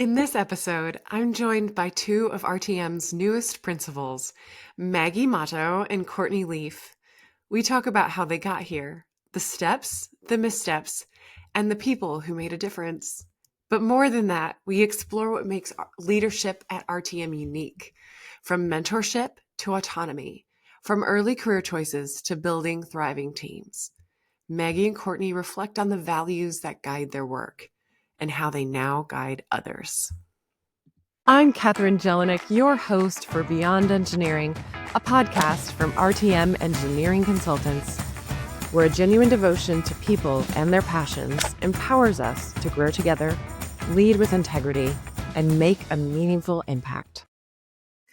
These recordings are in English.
In this episode, I'm joined by two of RTM's newest principals, Maggie Motto and Courtney Leaf. We talk about how they got here, the steps, the missteps, and the people who made a difference. But more than that, we explore what makes leadership at RTM unique, from mentorship to autonomy, from early career choices to building thriving teams. Maggie and Courtney reflect on the values that guide their work and how they now guide others. I'm Katherine Jelinek, your host for Beyond Engineering, a podcast from RTM Engineering Consultants, where a genuine devotion to people and their passions empowers us to grow together, lead with integrity, and make a meaningful impact.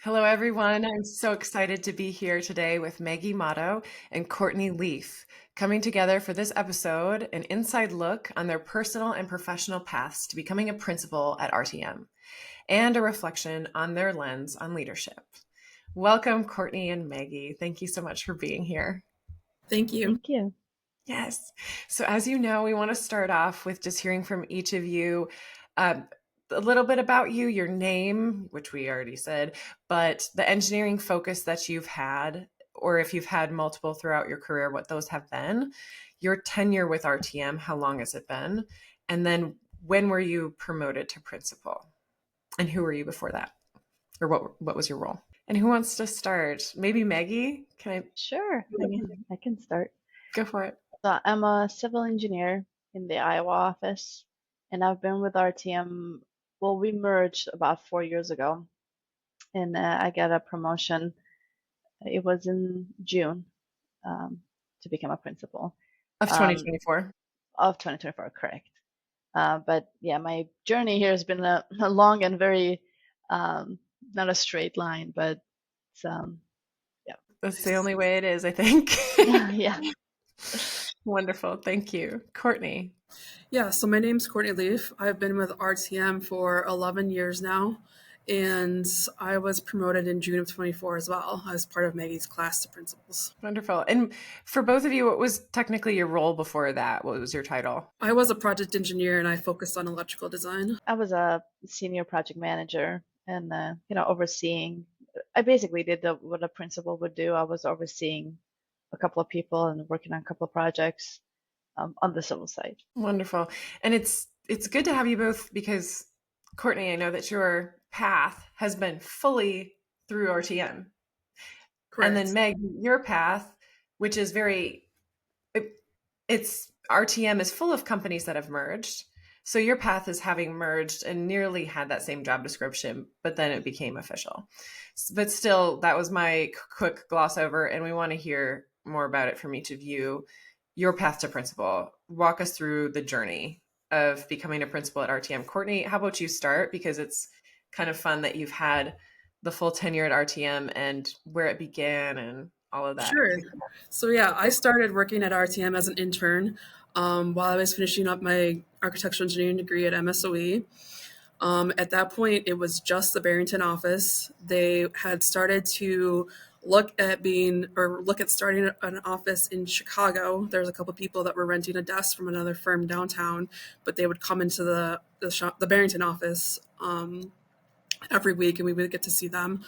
Hello, everyone. I'm so excited to be here today with Maggie Motto and Courtney Leaf, coming together for this episode, an inside look on their personal and professional paths to becoming a principal at RTM, and a reflection on their lens on leadership. Welcome, Courtney and Maggie. Thank you so much for being here. Thank you. Thank you. Yes. So as you know, we want to start off with just hearing from each of you a little bit about you, your name, which we already said, but the engineering focus that you've had, or if you've had multiple throughout your career, what those have been, your tenure with RTM, how long has it been? And then when were you promoted to principal? And who were you before that? Or what was your role? And who wants to start? Maybe Maggie? Can I? Sure, I can start. Go for it. So I'm a civil engineer in the Iowa office, and I've been with RTM. Well, we merged about 4 years ago, and I got a promotion. It was in June to become a principal. Of 2024. Of 2024, correct. But yeah, my journey here has been a long and very not a straight line, but it's, yeah. That's the only way it is, I think. Yeah. Wonderful. Thank you. Courtney. Yeah, so my name's Courtney Leaf. I've been with RTM for 11 years now, and I was promoted in June of 24 as well. I was part of Maggie's class to principals. Wonderful. And for both of you, what was technically your role before that? What was your title? I was a project engineer, and I focused on electrical design. I was a senior project manager and, overseeing. I basically did what a principal would do. I was overseeing a couple of people and working on a couple of projects on the civil side. Wonderful. And it's good to have you both because, Courtney, I know that your path has been fully through RTM. Correct. And then Meg, your path, which is it's RTM is full of companies that have merged. So your path is having merged and nearly had that same job description, but then it became official. But still, that was my quick gloss over, and we want to hear more about it from each of you. Your path to principal. Walk us through the journey of becoming a principal at RTM. Courtney, how about you start? Because it's kind of fun that you've had the full tenure at RTM and where it began and all of that. Sure. So yeah, I started working at RTM as an intern while I was finishing up my architectural engineering degree at MSOE. At that point, it was just the Barrington office. They had started to look at starting an office in Chicago. There's a couple of people that were renting a desk from another firm downtown, but they would come into the Barrington office every week, and we would get to see them.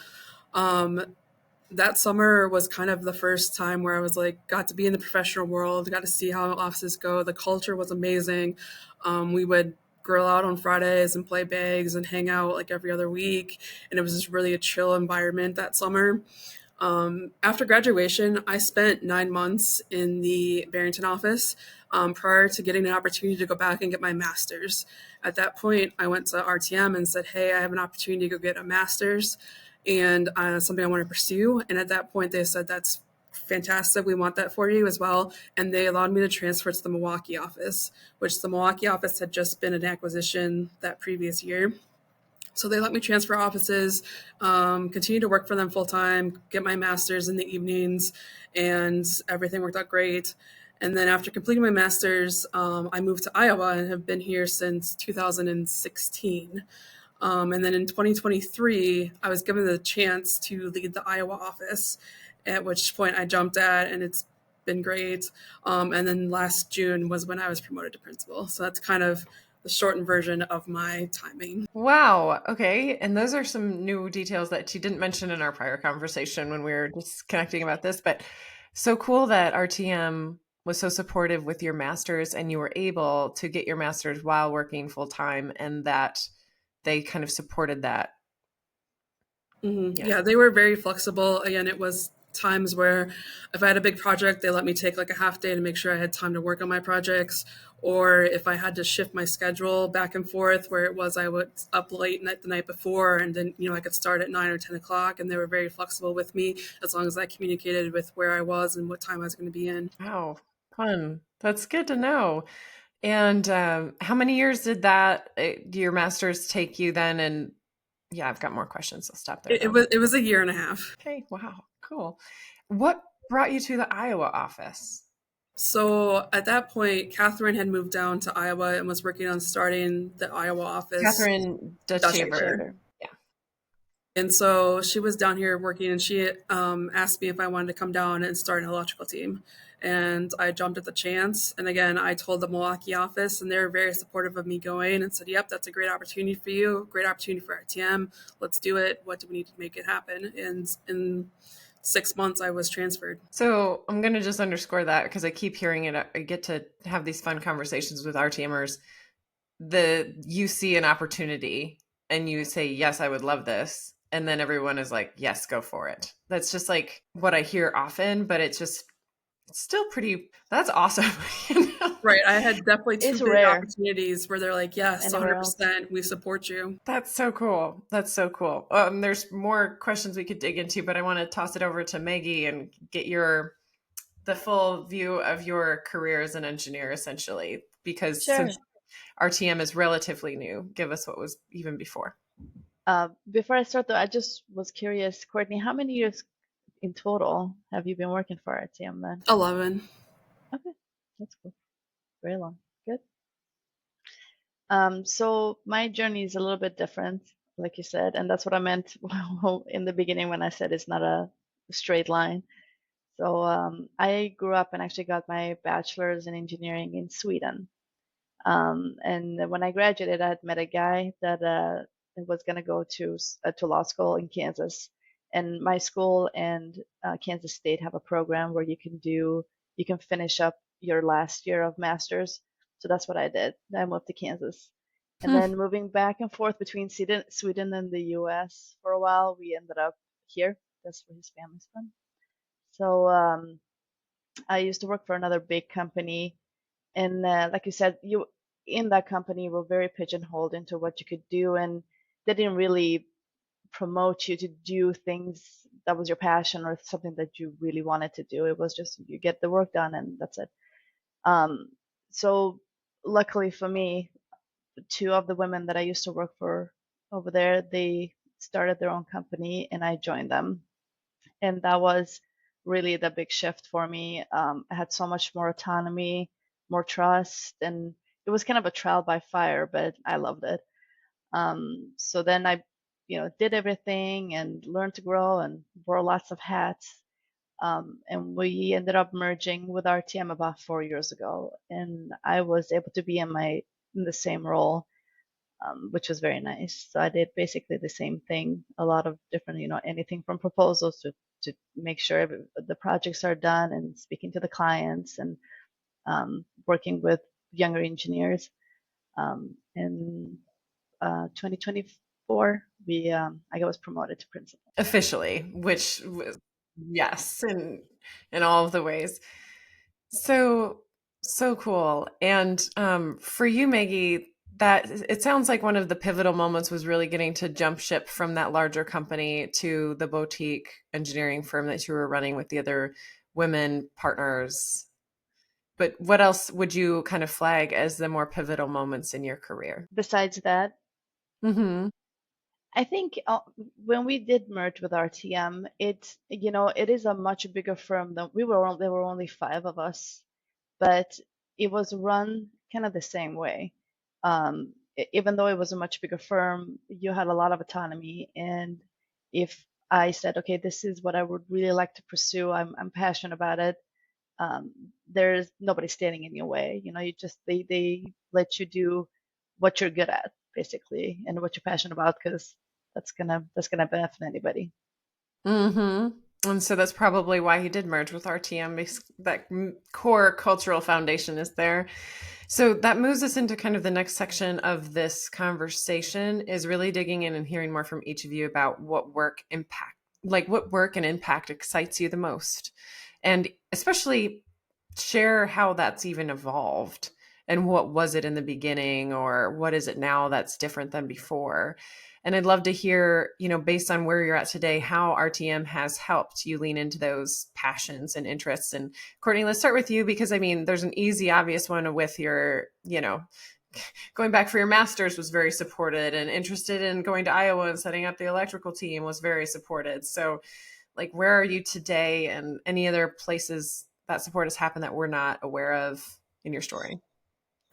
That summer was kind of the first time where I was got to be in the professional world, got to see how offices go. The culture was amazing. We would grill out on Fridays and play bags and hang out every other week. And it was just really a chill environment that summer. After graduation, I spent 9 months in the Barrington office prior to getting an opportunity to go back and get my master's. At that point, I went to RTM and said, hey, I have an opportunity to go get a master's and something I want to pursue. And at that point, they said, that's fantastic. We want that for you as well. And they allowed me to transfer to the Milwaukee office, which the Milwaukee office had just been an acquisition that previous year. So they let me transfer offices, continue to work for them full time, get my master's in the evenings, and everything worked out great. And then after completing my master's, I moved to Iowa and have been here since 2016. And then in 2023, I was given the chance to lead the Iowa office, at which point I jumped at, and it's been great. And then last June was when I was promoted to principal. So that's kind of the shortened version of my timing. Wow. Okay. And those are some new details that you didn't mention in our prior conversation when we were just connecting about this. But so cool that RTM was so supportive with your master's and you were able to get your master's while working full time and that they kind of supported that. Yeah. Yeah, they were very flexible. Again, it was times where if I had a big project, they let me take like a half day to make sure I had time to work on my projects. Or if I had to shift my schedule back and forth, where it was I was up late night the night before, and then I could start at 9 or 10 o'clock, and they were very flexible with me as long as I communicated with where I was and what time I was going to be in. Wow. Fun. That's good to know. And how many years did your master's take you then? And yeah, I've got more questions. I'll stop there It, it though. was it was a year and a half. Okay. Wow. Cool. What brought you to the Iowa office? So at that point, Catherine had moved down to Iowa and was working on starting the Iowa office. Catherine Dutchaber. Dutchaber. Chamber. Yeah. And so she was down here working, and she asked me if I wanted to come down and start an electrical team. And I jumped at the chance. And again, I told the Milwaukee office, and they were very supportive of me going and said, "Yep, that's a great opportunity for you, great opportunity for RTM. Let's do it. What do we need to make it happen?" And in 6 months, I was transferred. So I'm going to just underscore that because I keep hearing it. I get to have these fun conversations with RTMers. You see an opportunity and you say, yes, I would love this. And then everyone is like, yes, go for it. That's just like what I hear often, but it's still that's awesome. Right. I had definitely two It's big rare opportunities where they're like, "Yes, anywhere else. 100%, we support you." That's so cool. That's so cool. There's more questions we could dig into, but I want to toss it over to Maggie and get the full view of your career as an engineer, essentially, because Sure. since RTM is relatively new, give us what was even before. Before I start though, I just was curious, Courtney, how many years in total have you been working for RTM then? 11. Okay, that's cool. Very long. Good. So my journey is a little bit different, like you said, and that's what I meant in the beginning when I said it's not a straight line. So I grew up and actually got my bachelor's in engineering in Sweden. And when I graduated, I had met a guy that was going to go to law school in Kansas. And my school and Kansas State have a program where you can finish up your last year of master's. So that's what I did. I moved to Kansas. And then moving back and forth between Sweden and the US for a while, we ended up here. That's where his family's from. So I used to work for another big company, and like you said, you in that company were very pigeonholed into what you could do, and they didn't really promote you to do things that was your passion or something that you really wanted to do. It was just you get the work done and that's it. So luckily for me, two of the women that I used to work for over there, they started their own company and I joined them. And that was really the big shift for me. I had so much more autonomy, more trust, and it was kind of a trial by fire, but I loved it. So then I, did everything and learned to grow and wore lots of hats. And we ended up merging with RTM about 4 years ago, and I was able to be in the same role, which was very nice. So I did basically the same thing, a lot of different, anything from proposals to make sure the projects are done and speaking to the clients and working with younger engineers. In 2024, I was promoted to principal. Officially, which was yes, in all of the ways. So cool. And for you, Maggie, that it sounds like one of the pivotal moments was really getting to jump ship from that larger company to the boutique engineering firm that you were running with the other women partners. But what else would you kind of flag as the more pivotal moments in your career? Besides that, Mm-hmm. I think when we did merge with RTM, it is a much bigger firm than we were. There were only five of us, but it was run kind of the same way. Even though it was a much bigger firm, you had a lot of autonomy. And if I said, okay, this is what I would really like to pursue, I'm passionate about it. There's nobody standing in your way. You just they let you do what you're good at, basically, and what you're passionate about, because that's gonna benefit anybody. Mm-hmm. And so that's probably why he did merge with RTM, because that core cultural foundation is there. So that moves us into kind of the next section of this conversation, is really digging in and hearing more from each of you about what work and impact excites you the most. And especially share how that's even evolved, and what was it in the beginning, or what is it now that's different than before. And I'd love to hear, based on where you're at today, how RTM has helped you lean into those passions and interests. And Courtney, let's start with you, because I mean, there's an easy, obvious one with your, going back for your master's was very supported, and interested in going to Iowa and setting up the electrical team was very supported. So like, where are you today, and any other places that support has happened that we're not aware of in your story?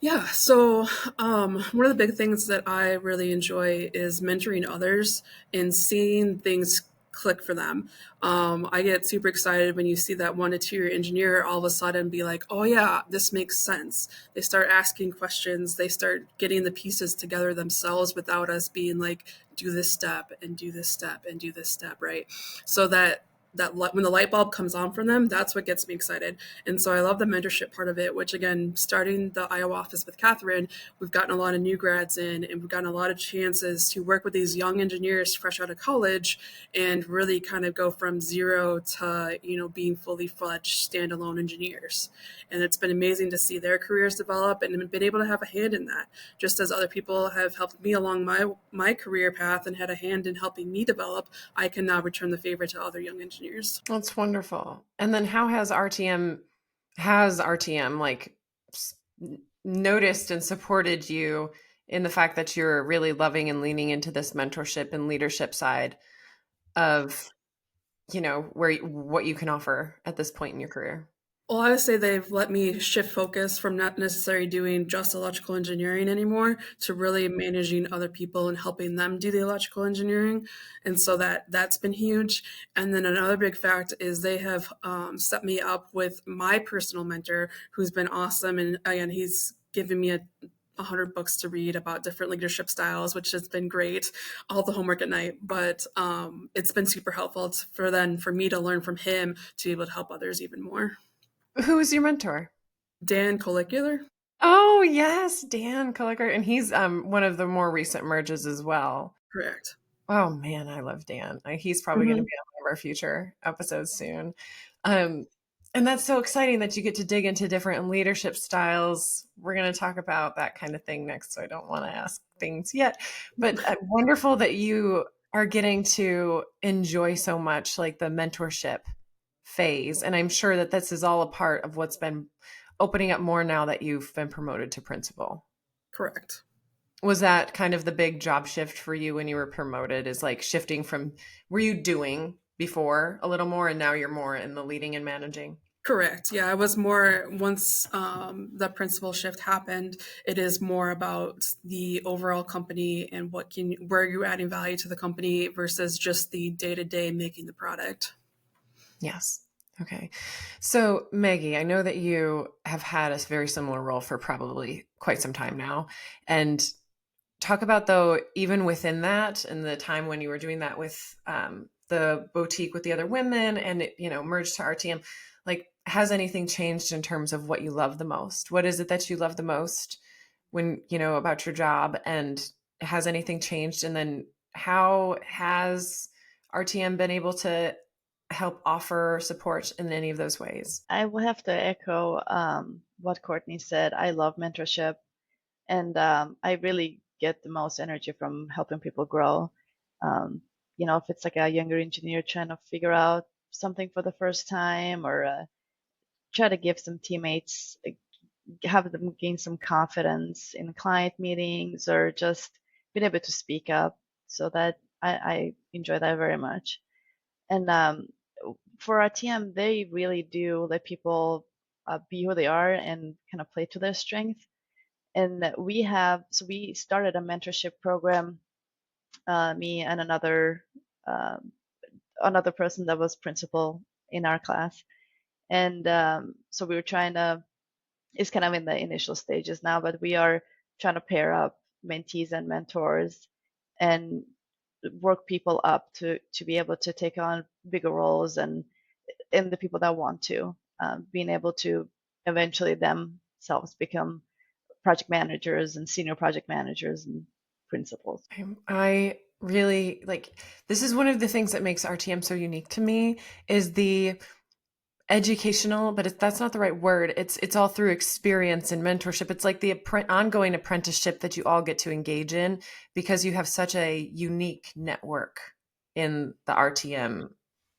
Yeah, so one of the big things that I really enjoy is mentoring others and seeing things click for them. I get super excited when you see that 1 to 2 year engineer all of a sudden be like, oh, yeah, this makes sense. They start asking questions, they start getting the pieces together themselves without us being like, do this step and do this step and do this step, right? So that when the light bulb comes on from them, that's what gets me excited. And so I love the mentorship part of it, which again, starting the Iowa office with Catherine, we've gotten a lot of new grads in, and we've gotten a lot of chances to work with these young engineers fresh out of college and really kind of go from zero to, being fully fledged standalone engineers. And it's been amazing to see their careers develop and been able to have a hand in that, just as other people have helped me along my career path and had a hand in helping me develop. I can now return the favor to other young engineers. That's wonderful. And then how has RTM like noticed and supported you in the fact that you're really loving and leaning into this mentorship and leadership side of, what you can offer at this point in your career? Well, I would say they've let me shift focus from not necessarily doing just electrical engineering anymore to really managing other people and helping them do the electrical engineering. And so that's been huge. And then another big fact is they have set me up with my personal mentor, who's been awesome. And again, he's given me 100 books to read about different leadership styles, which has been great. All the homework at night, but it's been super helpful for me to learn from him to be able to help others even more. Who is your mentor? Dan Collicular? Oh, yes, Dan Collicker. And he's one of the more recent merges as well. Correct. Oh man, I love Dan. He's probably going to Mhm. be on one of our future episodes soon. Um, and that's so exciting that you get to dig into different leadership styles. We're going to talk about that kind of thing next, so I don't want to ask things yet. But wonderful that you are getting to enjoy so much like the mentorship phase. And I'm sure that this is all a part of what's been opening up more now that you've been promoted to principal. Correct. Was that kind of the big job shift for you when you were promoted, is like shifting from, were you doing before a little more and now you're more in the leading and managing? Correct. Yeah, I was more once the principal shift happened. It is more about the overall company and where you're adding value to the company versus just the day to day making the product. Yes. Okay. So, Maggie, I know that you have had a very similar role for probably quite some time now. And talk about, though, even within that and the time when you were doing that with the boutique with the other women and it, merged to RTM, like, has anything changed in terms of what you love the most? What is it that you love the most when, about your job? And has anything changed? And then how has RTM been able to help offer support in any of those ways? I will have to echo what Courtney said. I love mentorship, and I really get the most energy from helping people grow. If it's like a younger engineer trying to figure out something for the first time, or try to give some teammates, have them gain some confidence in client meetings, or just being able to speak up. So that I enjoy that very much. And for our team, they really do let people be who they are and kind of play to their strength. And we started a mentorship program, me and another person that was principal in our class. And so we were trying to, it's kind of in the initial stages now, but we are trying to pair up mentees and mentors and work people up to be able to take on bigger roles, and the people that want to, being able to eventually themselves become project managers and senior project managers and principals. I really like this is one of the things that makes RTM so unique to me is the educational, but that's not the right word. It's all through experience and mentorship. It's like the ongoing apprenticeship that you all get to engage in because you have such a unique network in the RTM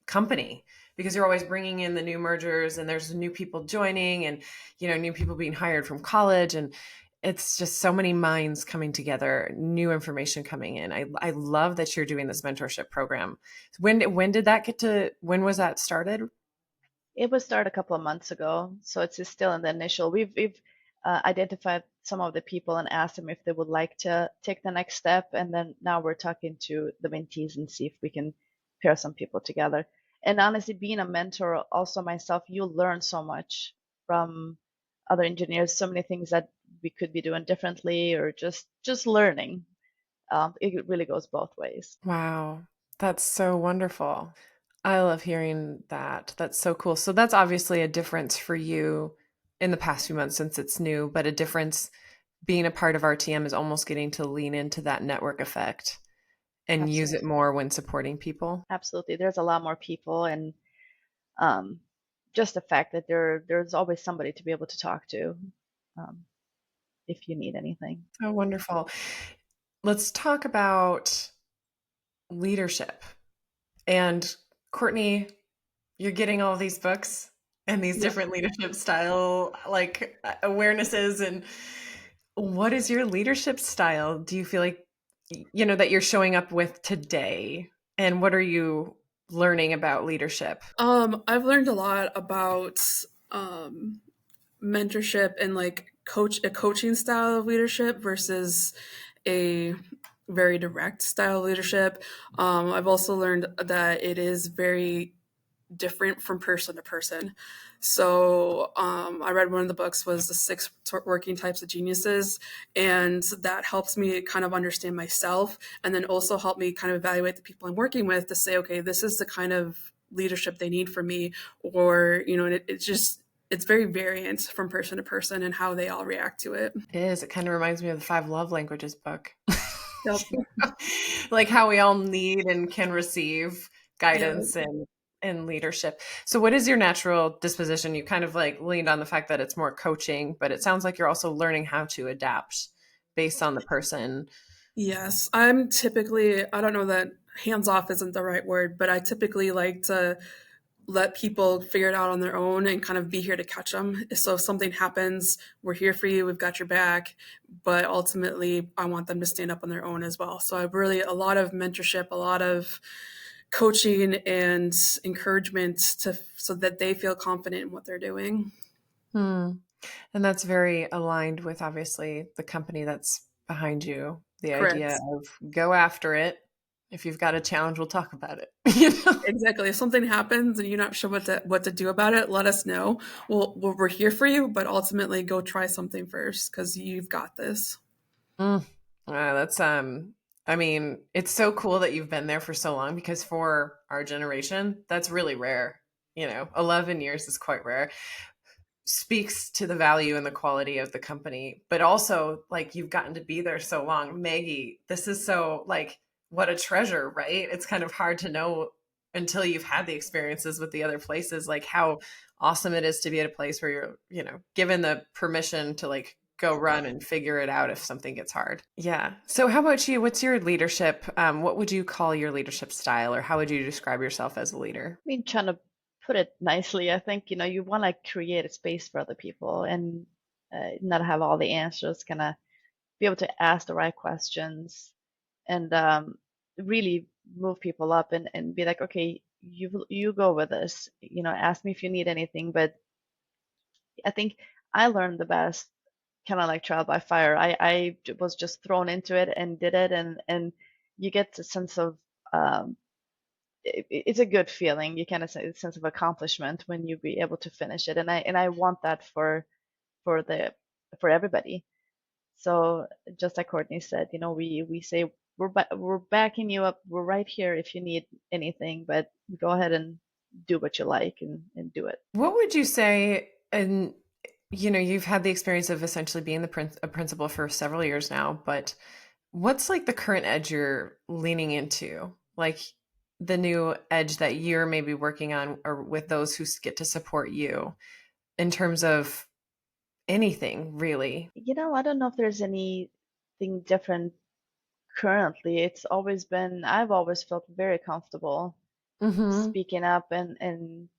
company because you're always bringing in the new mergers and there's new people joining and new people being hired from college, and it's just so many minds coming together, new information coming in. I love that you're doing this mentorship program. When did that when was that started? It was started a couple of months ago, so it's still in the initial. We've identified some of the people and asked them if they would like to take the next step, and then now we're talking to the mentees and see if we can pair some people together. And honestly, being a mentor, also myself, you learn so much from other engineers, so many things that we could be doing differently, or just learning. It really goes both ways. Wow, that's so wonderful. I love hearing that. That's so cool. So that's obviously a difference for you in the past few months since it's new, but a difference being a part of RTM is almost getting to lean into that network effect and use it Absolutely. more when supporting people. Absolutely. There's a lot more people, and um, just the fact that there's always somebody to be able to talk to, um, if you need anything. Oh, wonderful. Let's talk about leadership. And Courtney, you're getting all these books and these Yep. different leadership style awarenesses, and what is your leadership style? Do you feel like that you're showing up with today, and what are you learning about leadership? I've learned a lot about um, mentorship and like a coaching style of leadership versus a very direct style of leadership. I've also learned that it is very different from person to person. So I read one of the books was the working types of geniuses, and that helps me kind of understand myself, and then also help me kind of evaluate the people I'm working with to say, okay, this is the kind of leadership they need from me, or it's very variant from person to person and how they all react to it. It is. It kind of reminds me of the Five Love Languages book. Yep. Like how we all need and can receive Yeah. guidance and leadership. So what is your natural disposition? You kind of like leaned on the fact that it's more coaching, but it sounds like you're also learning how to adapt based on the person. Yes, I'm typically, I don't know that hands off isn't the right word, but I typically like to let people figure it out on their own and kind of be here to catch them. So if something happens, we're here for you, we've got your back. But ultimately, I want them to stand up on their own as well. So I've really a lot of mentorship, a lot of coaching and encouragement so that they feel confident in what they're doing. Hmm. And that's very aligned with obviously the company that's behind you. The idea Correct. of go after it. If you've got a challenge, we'll talk about it. You know? Exactly. If something happens and you're not sure what to do about it, let us know. We're here for you, but ultimately go try something first because you've got this. Mm. That's I mean, it's so cool that you've been there for so long because for our generation, that's really rare. 11 years is quite rare. Speaks to the value and the quality of the company, but also like you've gotten to be there so long. Maggie, this is so like what a treasure, right? It's kind of hard to know until you've had the experiences with the other places, like how awesome it is to be at a place where you're, given the permission to like go run and figure it out if something gets hard. Yeah. So how about you? What's your leadership? What would you call your leadership style, or how would you describe yourself as a leader? I mean, trying to put it nicely, I think, you want to create a space for other people and not have all the answers, kind of be able to ask the right questions and really move people up and be like, okay, you go with this, ask me if you need anything. But I think I learned the best kind of like trial by fire. I was just thrown into it and did it, and you get a sense of it's a good feeling. You kind of a sense of accomplishment when you be able to finish it, and I want that for the for everybody. So just like Courtney said, we say we're backing you up. We're right here if you need anything, but go ahead and do what you like and do it. What would you say, and you've had the experience of essentially being a principal for several years now, but what's like the current edge you're leaning into? Like the new edge that you're maybe working on or with those who get to support you in terms of anything, really? I don't know if there's anything different currently. I've always felt very comfortable Mhm. speaking up and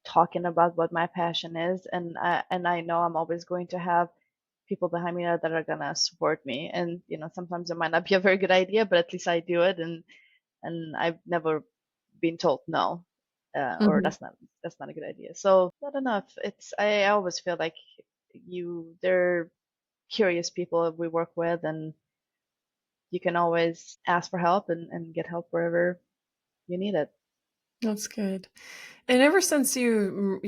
talking about what my passion is, and I know I'm always going to have people behind me that are gonna support me. And sometimes it might not be a very good idea, but at least I do it, and I've never been told no, or Mhm. that's not a good idea. So I don't know if I always feel like they're curious people we work with, and you can always ask for help and get help wherever you need it. That's good. And ever since you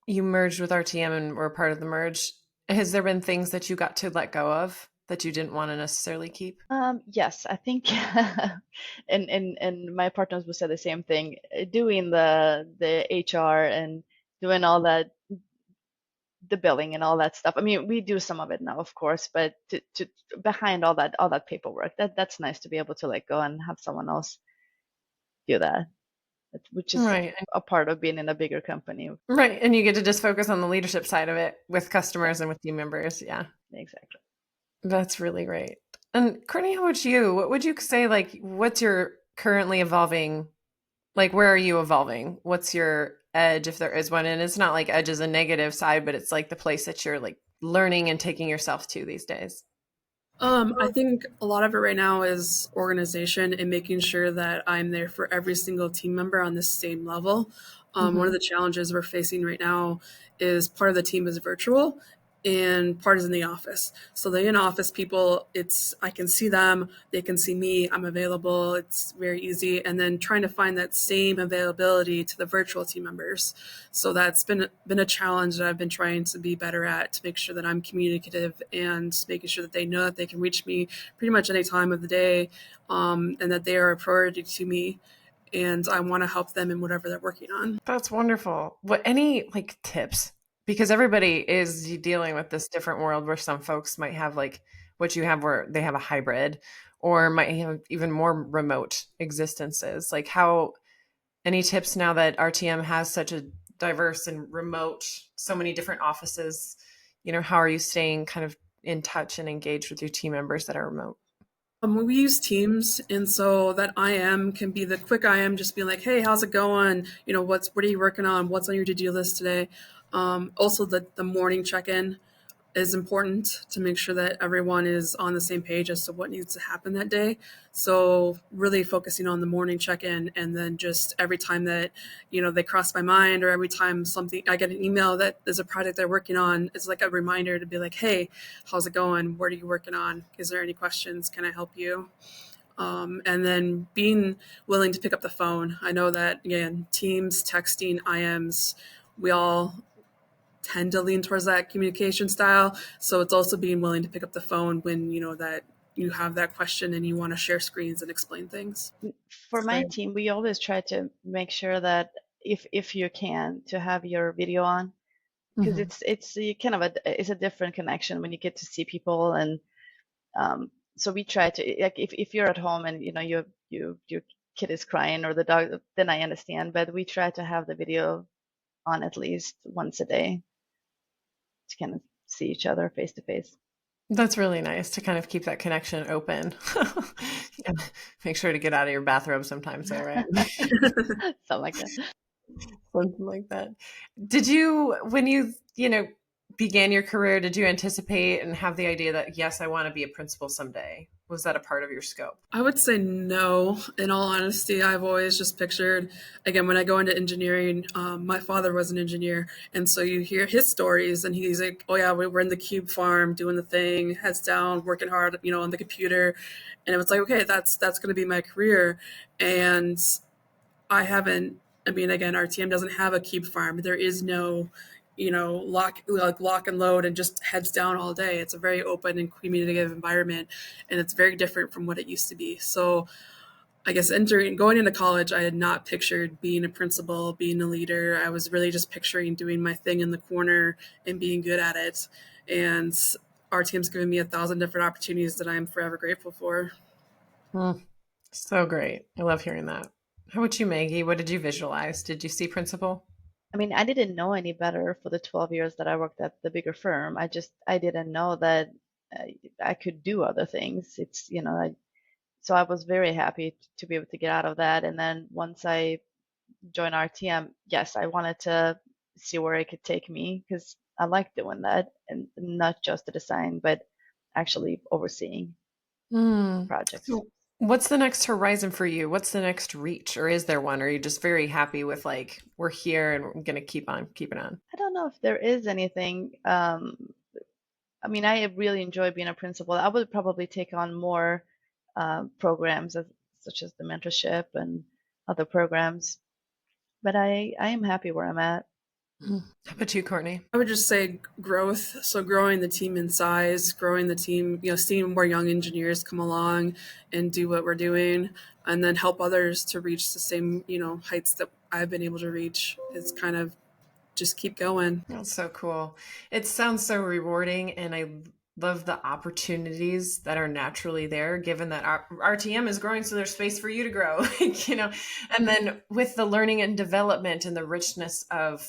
merged with RTM and were part of the merge, has there been things that you got to let go of that you didn't want to necessarily keep? Yes, I think, and my partners would say the same thing. Doing the HR and doing all that, the billing and all that stuff. I mean, we do some of it now, of course, but to behind all that paperwork, that's nice to be able to let go and have someone else do that, which is Right. a part of being in a bigger company. Right. And you get to just focus on the leadership side of it with Yeah, customers and with team members. Yeah. exactly. That's really great. And Courtney, how about you? What would you say, like, what's your currently evolving? Like, where are you evolving? What's your edge, if there is one? And it's not like edge is a negative side, but it's like the place that you're like learning and taking yourself to these days. I think a lot of it right now is organization and making sure that I'm there for every single team member on the same level. One of Hmm. the challenges we're facing right now is part of the team is virtual and part is in the office. So the in-office people, I can see them, they can see me, I'm available, it's very easy. And then trying to find that same availability to the virtual team members. So that's been a challenge that I've been trying to be better at to make sure that I'm communicative and making sure that they know that they can reach me pretty much any time of the day, and that they are a priority to me. And I want to help them in whatever they're working on. That's wonderful. What any like tips? Because everybody is dealing with this different world where some folks might have like what you have where they have a hybrid or might have even more remote existences. Like how any tips now that RTM has such a diverse and remote, so many different offices, how are you staying kind of in touch and engaged with your team members that are remote? We use Teams, and so that IM can be the quick IM, just being like, "Hey, how's it going? What are you working on? What's on your to-do list today?" Also, the morning check-in is important to make sure that everyone is on the same page as to what needs to happen that day. So really focusing on the morning check-in, and then just every time that, they cross my mind, or every time something I get an email that there's a project they're working on, it's like a reminder to be like, hey, how's it going? What are you working on? Is there any questions? Can I help you? And then being willing to pick up the phone. I know that, again, Teams, texting, IMs, we all tend to lean towards that communication style. So it's also being willing to pick up the phone when you know that you have that question and you want to share screens and explain things. For That's my great. team, we always try to make sure that if you can, to have your video on, because Hmm. it's kind of it's a different connection when you get to see people. And so we try to, like, if you're at home and your kid is crying or the dog, then I understand, but we try to have the video on at least once a day to kind of see each other face to face. That's really nice to kind of keep that connection open. Yeah. Make sure to get out of your bathrobe sometimes, though, right? Something like that. Something like that. Did you, when began your career, did you anticipate and have the idea that, yes, I want to be a principal someday? Was that a part of your scope? I would say no. In all honesty, I've always just pictured, again, when I go into engineering, my father was an engineer. And so you hear his stories, and he's like, oh, yeah, we're in the cube farm doing the thing, heads down, working hard, on the computer. And it was like, okay, that's going to be my career. And I haven't, I mean, again, RTM doesn't have a cube farm. There is no lock and load and just heads down all day. It's a very open and communicative environment, and it's very different from what it used to be. So I guess going into college, I had not pictured being a principal, being a leader. I was really just picturing doing my thing in the corner and being good at it. And our team's given me 1,000 different opportunities that I'm forever grateful for. So great. I love hearing that. How about you, Maggie? What did you visualize? Did you see principal? I mean, I didn't know any better for the 12 years that I worked at the bigger firm. I didn't know that uh, I could do other things. So I was very happy to be able to get out of that. And then once I joined RTM, yes, I wanted to see where it could take me because I like doing that and not just the design, but actually overseeing projects. So what's the next horizon for you? What's the next reach? Or is there one? Or are you just very happy with like, we're here and we're going to keep on keeping on? I don't know if there is anything. I mean, I really enjoy being a principal. I would probably take on more programs such as the mentorship and other programs, but I am happy where I'm at. How about you, Courtney? I would just say growth. So growing the team in size, growing the team, seeing more young engineers come along and do what we're doing, and then help others to reach the same, heights that I've been able to reach. Is kind of just keep going. That's so cool. It sounds so rewarding, and I love the opportunities that are naturally there, given that our RTM is growing, so there's space for you to grow, and then with the learning and development and the richness of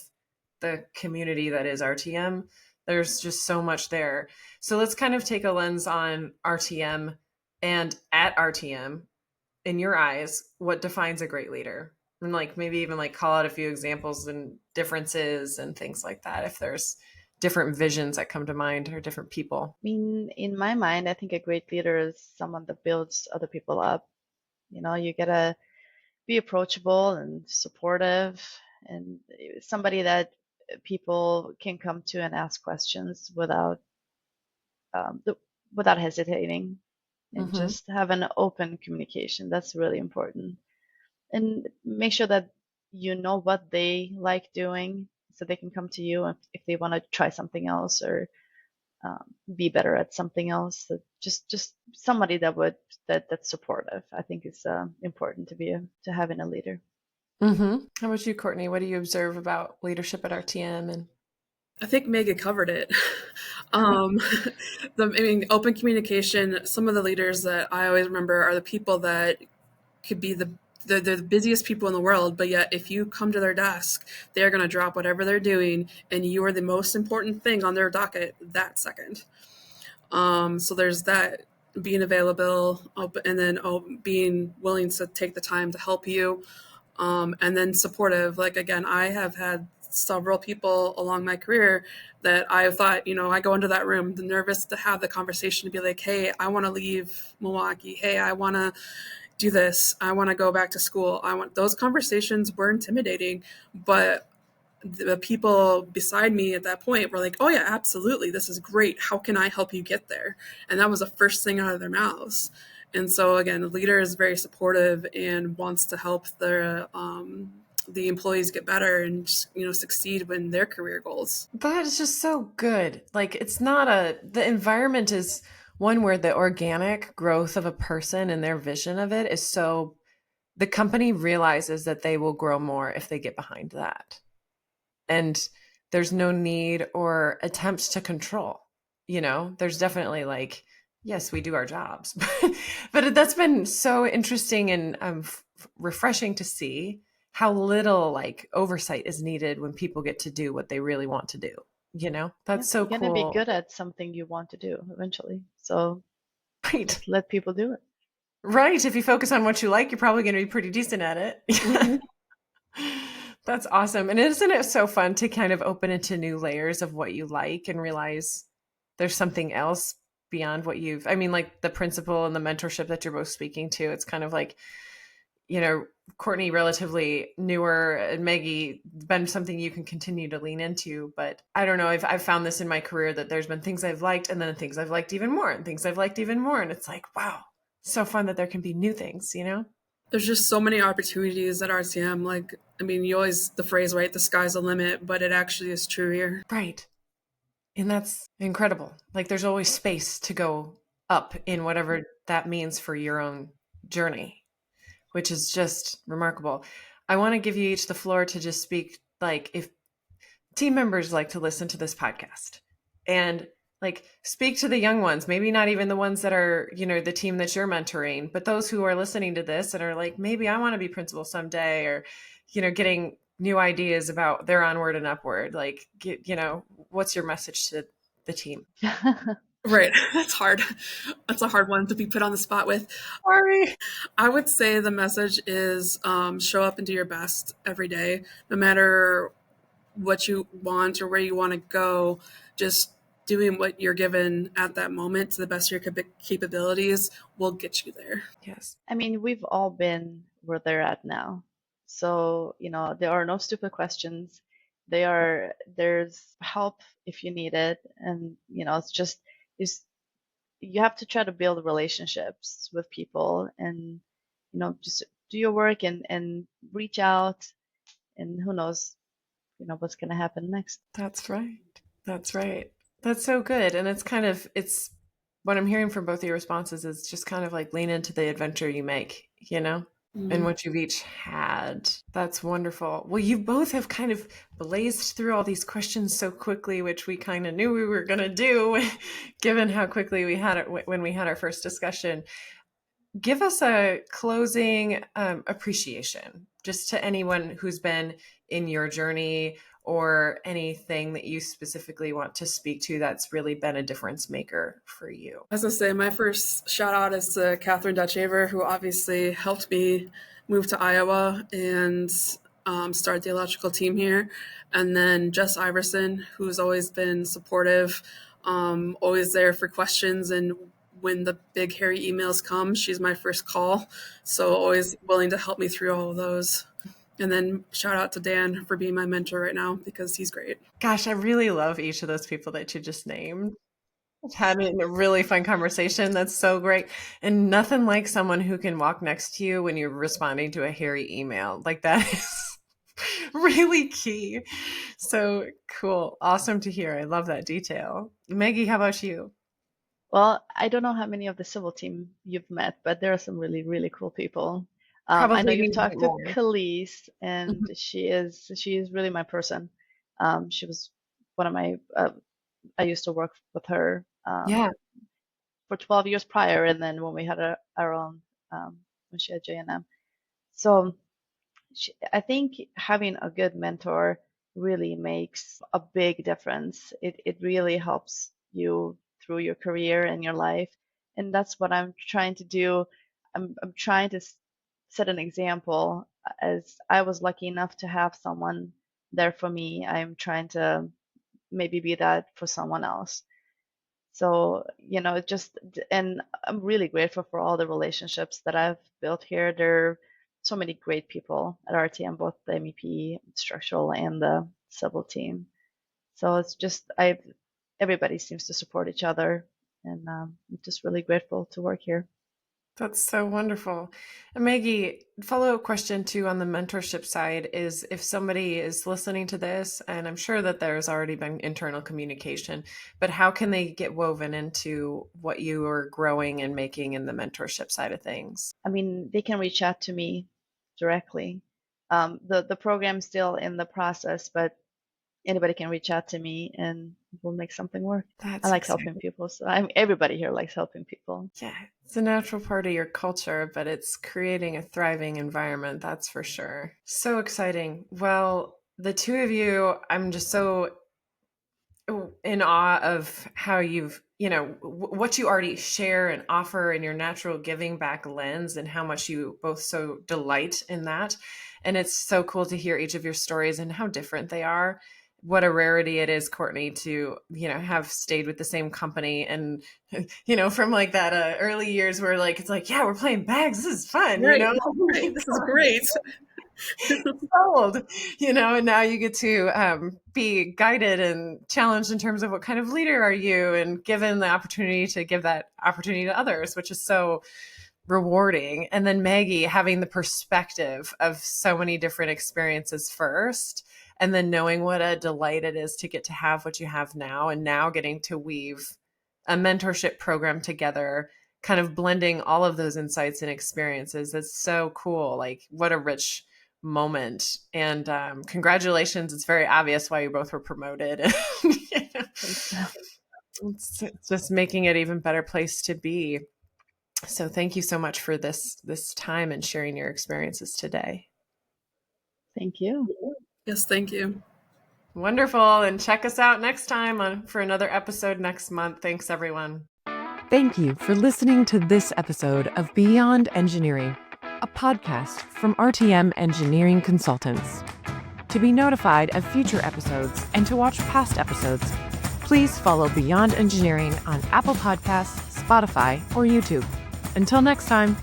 the community that is RTM, there's just so much there. So let's kind of take a lens on RTM, and at RTM, in your eyes, what defines a great leader? And like maybe even like call out a few examples and differences and things like that, if there's different visions that come to mind or different people. I mean, in my mind, I think a great leader is someone that builds other people up. You gotta be approachable and supportive and somebody that people can come to and ask questions um, without hesitating and just have an open communication. That's really important. And make sure that you know what they like doing so they can come to you if they want to try something else or be better at something else. So just somebody that's supportive. I think is important to have in a leader. How about you, Courtney? What do you observe about leadership at RTM? And I think Maggie covered it. um, open communication. Some of the leaders that I always remember are the people that could be they're the busiest people in the world, but yet if you come to their desk, they're going to drop whatever they're doing, and you are the most important thing on their docket that second. So there's that, being available, and then being willing to take the time to help you, and then supportive. Like again, I have had several people along my career that I thought, I go into that room nervous to have the conversation to be like, hey, I want to leave Milwaukee. Hey, I want to do this. I want to go back to school. Those conversations were intimidating, but the people beside me at that point were like, oh yeah, absolutely. This is great. How can I help you get there? And that was the first thing out of their mouths. And so again, the leader is very supportive and wants to help the employees get better and succeed in their career goals. that is just so good. Like it's not the environment is one where the organic growth of a person and their vision of it is so the company realizes that they will grow more if they get behind that. And there's no need or attempts to control. There's definitely like, yes, we do our jobs, but that's been so interesting and refreshing to see how little like oversight is needed when people get to do what they really want to do. That's so You're gonna be cool. good at something you want to do eventually. So Right. just let people do it. Right. If you focus on what you like, you're probably going to be pretty decent at it. Mhm. That's awesome. And isn't it so fun to kind of open into new layers of what you like and realize there's something else beyond what like the principle and the mentorship that you're both speaking to. It's kind of like, Courtney relatively newer and Maggie been something you can continue to lean into. But I don't know, I've found this in my career that there's been things I've liked and then things I've liked even more and things I've liked even more. And it's like, wow, so fun that there can be new things. There's just so many opportunities at RTM. Like, I mean, you always, the phrase, right, the sky's the limit, but it actually is true here. Right. And that's incredible. Like there's always space to go up in whatever that means for your own journey, which is just remarkable. I want to give you each the floor to just speak, like if team members like to listen to this podcast and like speak to the young ones, maybe not even the ones that are, the team that you're mentoring, but those who are listening to this and are like, maybe I want to be principal someday, or, getting new ideas about their onward and upward. Like, what's your message to the team? Right. That's hard. That's a hard one to be put on the spot with. Sorry. I would say the message is show up and do your best every day, no matter what you want or where you want to go. Just doing what you're given at that moment to the best of your capabilities will get you there. Yes. I mean, we've all been where they're at now. So, there are no stupid questions. There's help if you need it. And, it's you have to try to build relationships with people and, just do your work and reach out, and who knows, what's going to happen next. That's right. That's right. That's so good. And it's what I'm hearing from both of your responses is just kind of like lean into the adventure you make, and what you've each had. That's wonderful. Well, you both have kind of blazed through all these questions so quickly, which we kind of knew we were going to do, given how quickly we had it when we had our first discussion. Give us a closing appreciation just to anyone who's been in your journey, or anything that you specifically want to speak to that's really been a difference maker for you. As I say, my first shout out is to Catherine Dutchaver, who obviously helped me move to Iowa and start the electrical team here. And then Jess Iverson, who's always been supportive, always there for questions. And when the big hairy emails come, she's my first call. So always willing to help me through all of those. And then shout out to Dan for being my mentor right now, because he's great. Gosh, I really love each of those people that you just named. Having a really fun conversation. That's so great. And nothing like someone who can walk next to you when you're responding to a hairy email. Like that is really key. So cool. Awesome to hear. I love that detail. Maggie, how about you? Well, I don't know how many of the civil team you've met, but there are some really, really cool people. I know Probably you've need talked to more. Khalees, and she is really my person. She was one of my I used to work with her Yeah. for 12 years prior, and then when we had our own when she had J&M. So I think having a good mentor really makes a big difference. It really helps you through your career and your life, and that's what I'm trying to do. I'm trying to set an example. As I was lucky enough to have someone there for me, I'm trying to maybe be that for someone else. So, and I'm really grateful for all the relationships that I've built here. There are so many great people at RTM, both the MEP, structural, and the civil team. So it's just, everybody seems to support each other, and I'm just really grateful to work here. That's so wonderful. And Maggie, follow-up question too on the mentorship side is if somebody is listening to this, and I'm sure that there's already been internal communication, but how can they get woven into what you are growing and making in the mentorship side of things? I mean, they can reach out to me directly. The program's still in the process, but anybody can reach out to me and we'll make something work. I like helping people, so everybody here likes helping people. Yeah, it's a natural part of your culture, but it's creating a thriving environment, that's for sure. So exciting. Well, the two of you, I'm just so in awe of how you've, what you already share and offer in your natural giving back lens, and how much you both so delight in that. And it's so cool to hear each of your stories and how different they are. What a rarity it is, Courtney, to, have stayed with the same company and, from like that early years where like, it's like, yeah, we're playing bags. This is fun, Right. Right. This is great. Sold, and now you get to be guided and challenged in terms of what kind of leader are you, and given the opportunity to give that opportunity to others, which is so rewarding. And then Maggie having the perspective of so many different experiences first, and then knowing what a delight it is to get to have what you have now, and now getting to weave a mentorship program together, kind of blending all of those insights and experiences. That's so cool. Like, what a rich moment. And congratulations. It's very obvious why you both were promoted. It's just making it even better place to be. So thank you so much for this time and sharing your experiences today. Thank you. Yes, thank you. Wonderful. And check us out next time for another episode next month. Thanks, everyone. Thank you for listening to this episode of Beyond Engineering, a podcast from RTM Engineering Consultants. To be notified of future episodes and to watch past episodes, please follow Beyond Engineering on Apple Podcasts, Spotify, or YouTube. Until next time.